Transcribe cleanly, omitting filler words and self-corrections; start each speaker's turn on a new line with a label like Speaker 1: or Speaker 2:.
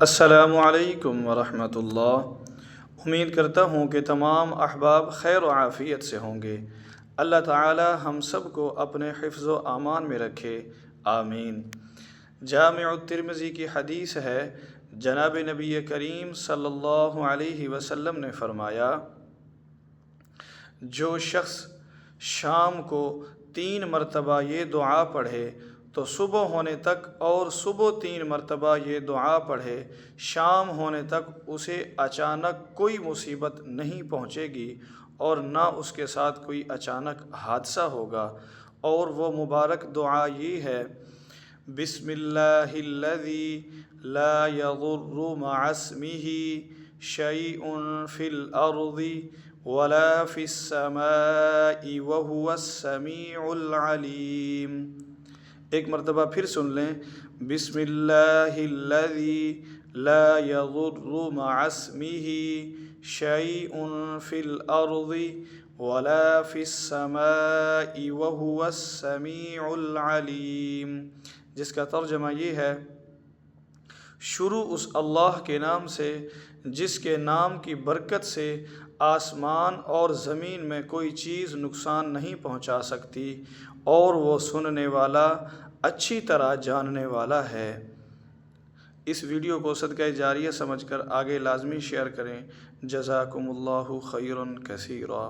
Speaker 1: السلام علیکم ورحمۃ اللہ۔ امید کرتا ہوں کہ تمام احباب خیر و عافیت سے ہوں گے۔ اللہ تعالی ہم سب کو اپنے حفظ و امان میں رکھے، آمین۔ جامع الترمذی کی حدیث ہے، جناب نبی کریم صلی اللہ علیہ وسلم نے فرمایا، جو شخص شام کو 3 مرتبہ یہ دعا پڑھے تو صبح ہونے تک، اور صبح 3 مرتبہ یہ دعا پڑھے شام ہونے تک، اسے اچانک کوئی مصیبت نہیں پہنچے گی اور نہ اس کے ساتھ کوئی اچانک حادثہ ہوگا۔ اور وہ مبارک دعا یہ ہے، بسم اللہ الذی لا یضر مع اسمہ شیء فی الارض ولا فی السماء وہو السمیع العلیم۔ ایک مرتبہ پھر سن لیں، بسم اللہ الذی لا یضر مع اسمہ شیء فی الارض ولا فی السماء وہو السمیع العلیم، جس کا ترجمہ یہ ہے، شروع اس اللہ کے نام سے جس کے نام کی برکت سے آسمان اور زمین میں کوئی چیز نقصان نہیں پہنچا سکتی، اور وہ سننے والا، اچھی طرح جاننے والا ہے۔ اس ویڈیو کو صدقہ جاریہ سمجھ کر آگے لازمی شیئر کریں۔ جزاکم اللہ خیرا کثیرا۔